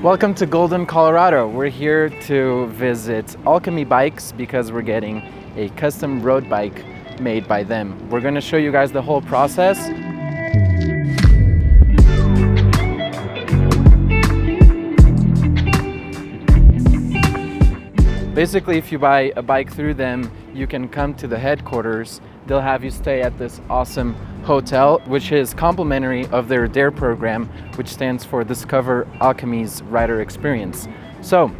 Welcome to Golden, Colorado. We're here to visit Alchemy bikes because we're getting a custom road bike made by them. We're going to show you guys the whole process. Basically, if you buy a bike through them, you can come to the headquarters. They'll have you stay at this awesome hotel, which is complimentary of their DARE program, which stands for Discover Alchemy's Rider Experience. So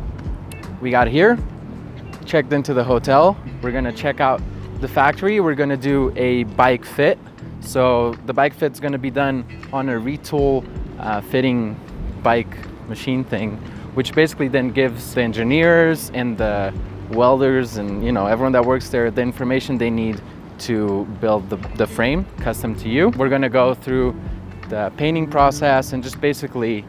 we got here, checked into the hotel. We're gonna check out the factory. We're gonna do a bike fit. So the bike fit's gonna be done on a retool fitting bike machine thing, which basically then gives the engineers and the welders and everyone that works there the information they need to build the frame custom to you. We're gonna go through the painting process and just basically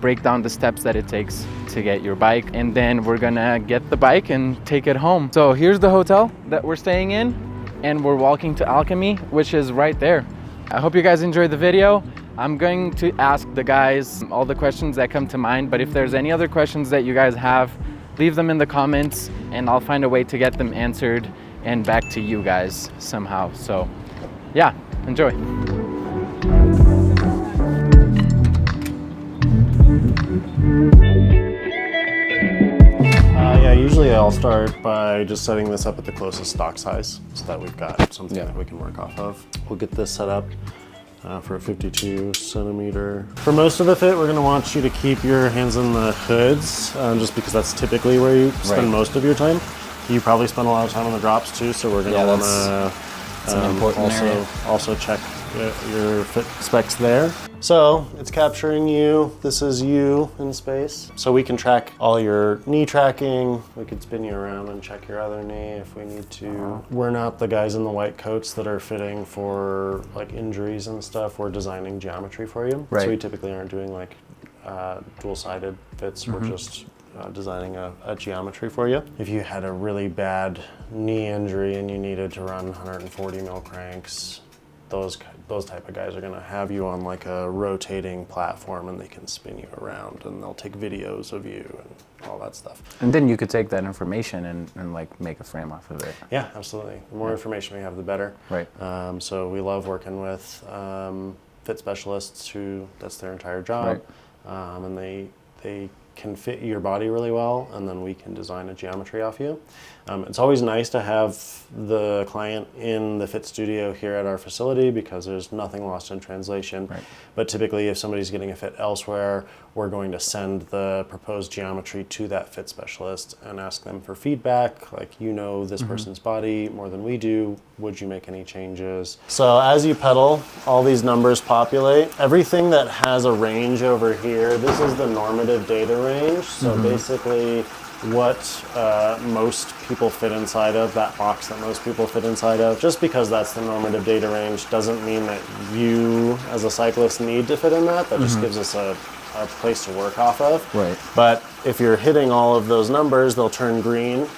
break down the steps that it takes to get your bike, and then we're gonna get the bike and take it home. So here's the hotel that we're staying in, and we're walking to Alchemy, which is right there. I hope you guys enjoyed the video. I'm going to ask the guys all the questions that come to mind, but if there's any other questions that you guys have, leave them in the comments and I'll find a way to get them answered and back to you guys somehow. So yeah, enjoy. Usually I'll start by just setting this up at the closest stock size so that we've got something that we can work off of. We'll get this set up for a 52 centimeter. For most of the fit, we're gonna want you to keep your hands in the hoods, just because that's typically where you spend most of your time. You probably spend a lot of time on the drops too, so we're gonna wanna also check your fit specs there. So it's capturing you. This is you in space. So we can track all your knee tracking. We could spin you around and check your other knee if we need to. We're not the guys in the white coats that are fitting for like injuries and stuff. We're designing geometry for you. So we typically aren't doing like dual-sided fits. We're just designing a geometry for you. If you had a really bad knee injury and you needed to run 140 mil cranks, those type of guys are gonna have you on like a rotating platform and they can spin you around and they'll take videos of you and all that stuff. And then you could take that information and like make a frame off of it. Yeah, absolutely. The more information we have, the better. Right. So we love working with fit specialists who that's their entire job. And they can fit your body really well, and then we can design a geometry off you. It's always nice to have the client in the fit studio here at our facility because there's nothing lost in translation. But typically if somebody's getting a fit elsewhere, we're going to send the proposed geometry to that fit specialist and ask them for feedback, like this person's body more than we do, would you make any changes? So as you pedal, all these numbers populate. Everything that has a range over here, this is the normative data range. So basically what most people fit inside of, that box that most people fit inside of. Just because that's the normative data range doesn't mean that you as a cyclist need to fit in that. That just gives us a place to work off of. But if you're hitting all of those numbers, they'll turn green.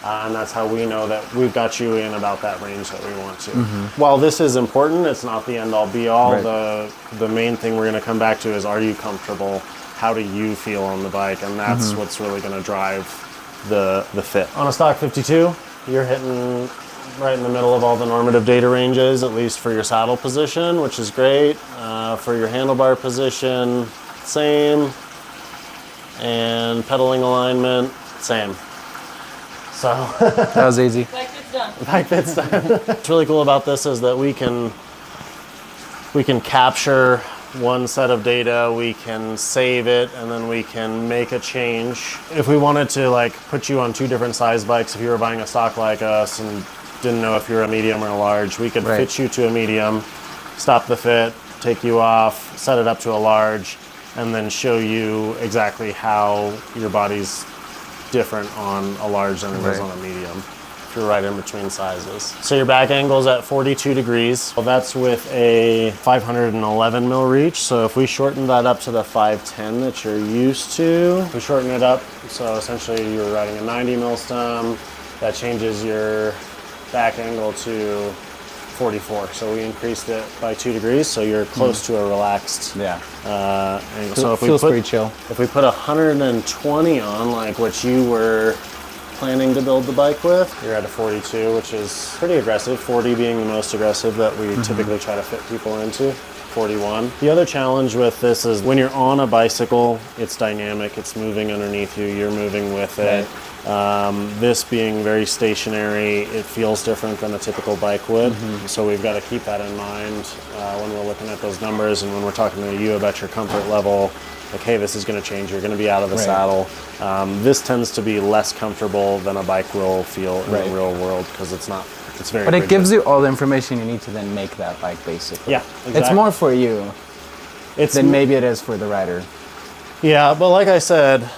And that's how we know that we've got you in about that range that we want to. While this is important, it's not the end all be all. The main thing we're gonna come back to is, are you comfortable? How do you feel on the bike? And that's what's really gonna drive the fit. On a stock 52, you're hitting right in the middle of all the normative data ranges, at least for your saddle position, which is great. For your handlebar position, same. And pedaling alignment, same. So that was easy. Bike fit's done. Bike fit's done. What's really cool about this is that we can capture one set of data, we can save it, and then we can make a change. If we wanted to like put you on two different size bikes, if you were buying a stock like us and didn't know if you're a medium or a large, we could fit you to a medium, stop the fit, take you off, set it up to a large, and then show you exactly how your body's different on a large than it is on a medium. You're right in between sizes. So your back angle's at 42 degrees. Well, that's with a 511 mil reach. So if we shorten that up to the 510 that you're used to, if we shorten it up, so essentially you're riding a 90 mil stem, that changes your back angle to 44. So we increased it by 2 degrees. So you're close to a relaxed angle. So if feels pretty chill. If we put 120 on, like what you were planning to build the bike with, you're at a 42, which is pretty aggressive. 40 being the most aggressive that we typically try to fit people into. 41. The other challenge with this is when you're on a bicycle, it's dynamic, it's moving underneath you, you're moving with it. This being very stationary, it feels different than a typical bike would. So we've got to keep that in mind when we're looking at those numbers and when we're talking to you about your comfort level. Like, hey, this is going to change. You're going to be out of the saddle. This tends to be less comfortable than a bike will feel in the real world because it's not. It's very. But it rigid. gives you all the information you need to then make that bike, basically. Yeah, exactly. It's more for you than maybe it is for the rider. Yeah, but like I said,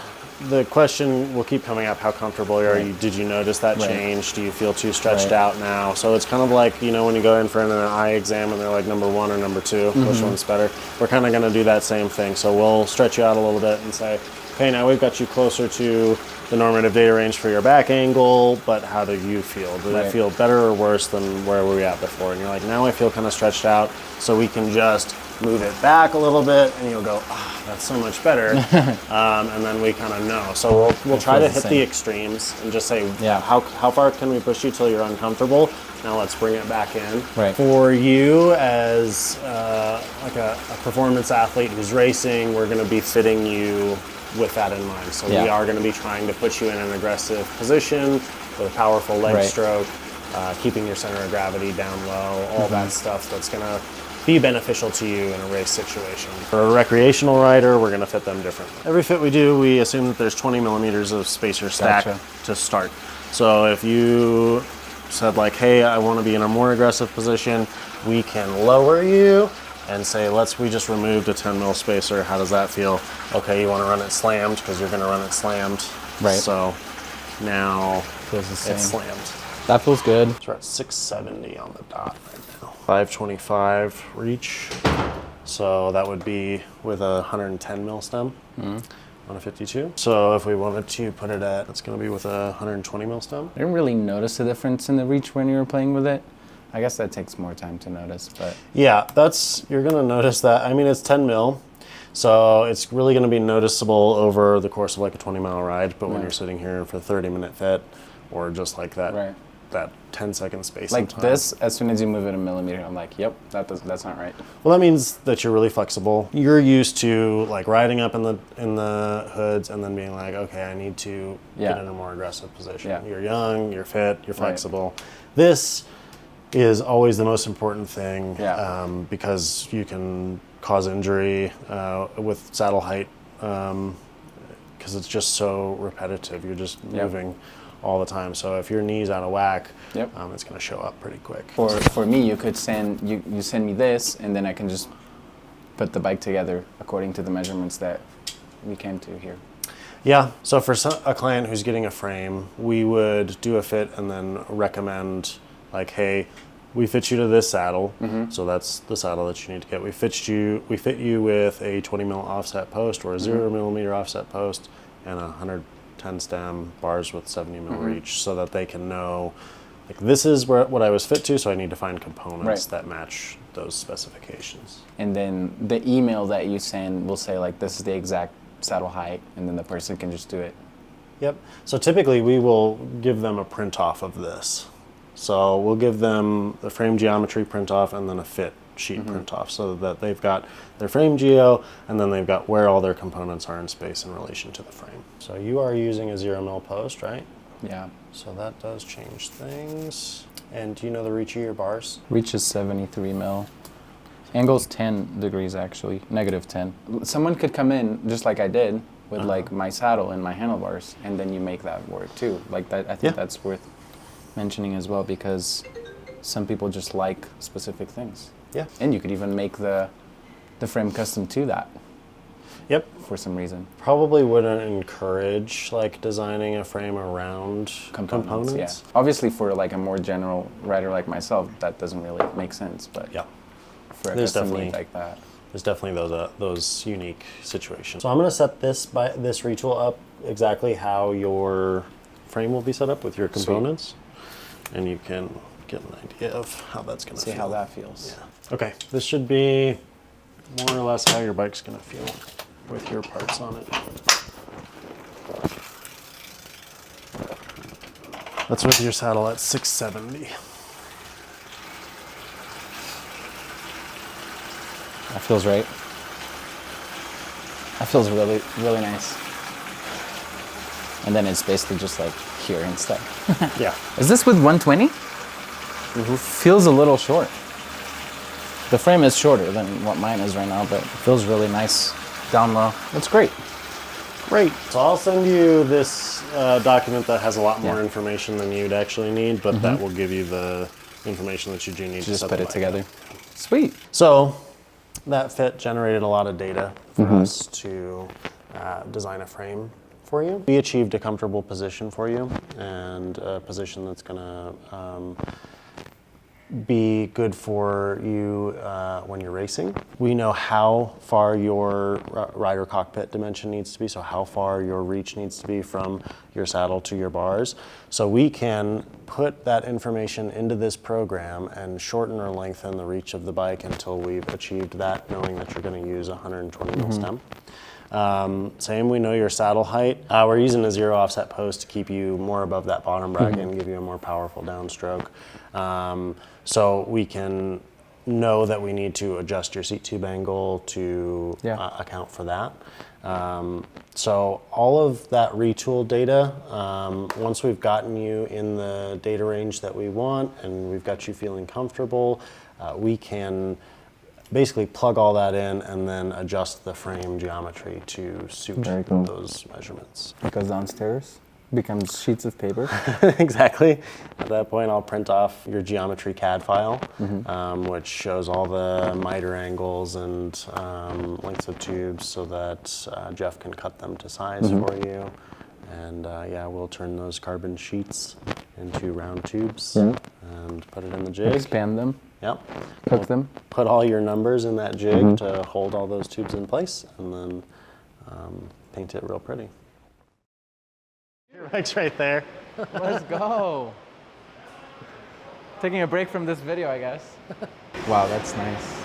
the question will keep coming up: how comfortable are you? Did you notice that change? Do you feel too stretched out now? So it's kind of like, you know, when you go in for an eye exam and they're like number 1 or number 2, which one's better? We're kind of going to do that same thing. So we'll stretch you out a little bit and say, okay, now we've got you closer to the normative data range for your back angle, but how do you feel? Did it feel better or worse than where we were at before? And you're like, now I feel kind of stretched out, so we can just move it back a little bit, and you'll go, ah, that's so much better. And then we kind of know. So we'll try to hit the extremes and just say, how far can we push you till you're uncomfortable? Now let's bring it back in. For you as like a performance athlete who's racing, we're going to be fitting you with that in mind. So we are going to be trying to put you in an aggressive position with a powerful leg stroke, keeping your center of gravity down low, all that stuff that's going to be beneficial to you in a race situation. For a recreational rider, we're going to fit them differently. Every fit we do, we assume that there's 20 millimeters of spacer stack to start. So if you said like, hey, I want to be in a more aggressive position, we can lower you and say, we just removed a 10 mil spacer. How does that feel? Okay, you want to run it slammed because you're going to run it slammed. So now it's slammed. That feels good. So we're at 670 on the dot right now. 525 reach. So that would be with a 110 mil stem on a 52. So if we wanted to put it at, it's going to be with a 120 mil stem. I didn't really notice a difference in the reach when you were playing with it. I guess that takes more time to notice, but... Yeah, you're going to notice that. I mean, it's 10 mil, so it's really going to be noticeable over the course of like a 20-mile ride, but when you're sitting here for a 30-minute fit, or just like that, that 10-second space like this, as soon as you move it a millimeter, I'm like, yep, that's not right. Well, that means that you're really flexible. You're used to like riding up in the hoods and then being like, okay, I need to get in a more aggressive position. You're young, you're fit, you're flexible. This is always the most important thing because you can cause injury with saddle height because it's just so repetitive. You're just moving all the time. So if your knee's out of whack, it's going to show up pretty quick. For me, you could send me this, and then I can just put the bike together according to the measurements that we came to here. Yeah. So for a client who's getting a frame, we would do a fit and then recommend like, hey, we fit you to this saddle, so that's the saddle that you need to get. We fit you with a 20 mil offset post or a 0 millimeter offset post and a 110 stem bars with 70 mil reach, so that they can know, like, this is what I was fit to, so I need to find components that match those specifications. And then the email that you send will say like, this is the exact saddle height, and then the person can just do it. Yep. So typically we will give them a print off of this. So we'll give them the frame geometry print off and then a fit sheet print off, so that they've got their frame geo and then they've got where all their components are in space in relation to the frame. So you are using a 0 mil post, right? Yeah. So that does change things. And do you know the reach of your bars? Reach is 73 mil. Angle's 10 degrees actually, -10. Someone could come in just like I did with like my saddle and my handlebars, and then you make that work too. Like that, I think that's worth mentioning as well, because some people just like specific things. Yeah. And you could even make the frame custom to that. Yep. For some reason. Probably wouldn't encourage like designing a frame around components. Yeah. Obviously for like a more general rider like myself, that doesn't really make sense, but for a custom need like that. There's definitely those unique situations. So I'm going to set this retool up exactly how your frame will be set up with your components. And you can get an idea of how that's going to feel. See how that feels. Yeah. Okay, this should be more or less how your bike's going to feel with your parts on it. That's with your saddle at 670. That feels right. That feels really, really nice. And then it's basically just like here instead. Yeah. Is this with 120? Mm-hmm. Feels a little short. The frame is shorter than what mine is right now, but it feels really nice down low. That's great. Great. So I'll send you this document that has a lot more Yeah. information than you'd actually need, but that will give you the information that you do need to Just set put the it bike together. up. Sweet. So that fit generated a lot of data for us to design a frame for you. We achieved a comfortable position for you and a position that's going to be good for you when you're racing. We know how far your rider cockpit dimension needs to be, so how far your reach needs to be from your saddle to your bars. So we can put that information into this program and shorten or lengthen the reach of the bike until we've achieved that, knowing that you're going to use a 120 mil stem. Same, we know your saddle height. We're using a zero offset post to keep you more above that bottom bracket and give you a more powerful downstroke. So we can know that we need to adjust your seat tube angle to account for that. So all of that retool data, once we've gotten you in the data range that we want and we've got you feeling comfortable, we can basically plug all that in and then adjust the frame geometry to suit those measurements. It goes downstairs, becomes sheets of paper. Exactly. At that point, I'll print off your geometry CAD file, which shows all the miter angles and lengths of tubes so that Jeff can cut them to size for you. And we'll turn those carbon sheets into round tubes and put it in the jig. Expand them. Yep. Cook them. Put all your numbers in that jig to hold all those tubes in place, and then paint it real pretty. Your bike's right there. Let's go. Taking a break from this video, I guess. Wow, that's nice.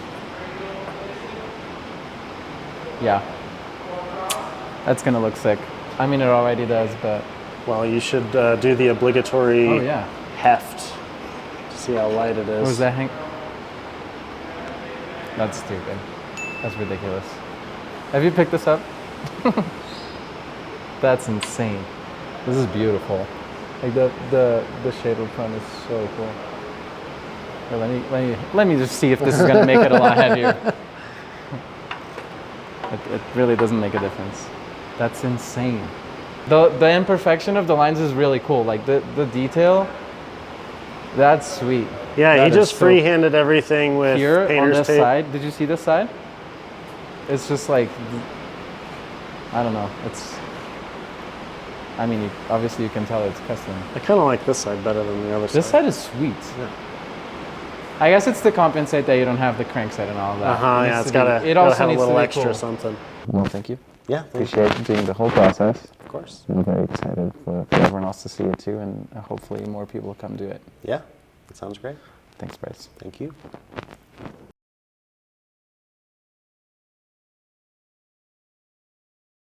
Yeah. That's gonna look sick. I mean, it already does, but... Well, you should do the obligatory Oh, yeah. heft to see how light it is. What was that, Hank? That's stupid. That's ridiculous. Have you picked this up? That's insane. This is beautiful. Like the shape of front is so cool. Here, let me just see if this is gonna make it a lot heavier. It really doesn't make a difference. That's insane. The imperfection of the lines is really cool. Like the detail, that's sweet. Yeah, That he is just so- freehanded everything with Here on painter's this tape. side, did you see this side? It's just like, I don't know. It's, I mean, obviously you can tell it's custom. I kind of like this side better than the other side. This side is sweet. Yeah. I guess it's to compensate that you don't have the crankset and all of that. Yeah, needs it's to gotta, be- it gotta also have a needs little to be extra cool. something. Well, thank you. Yeah, Appreciate doing the whole process. of course. I'm very excited for everyone else to see it too, and hopefully more people will come do it. Yeah, that sounds great. Thanks, Bryce. Thank you.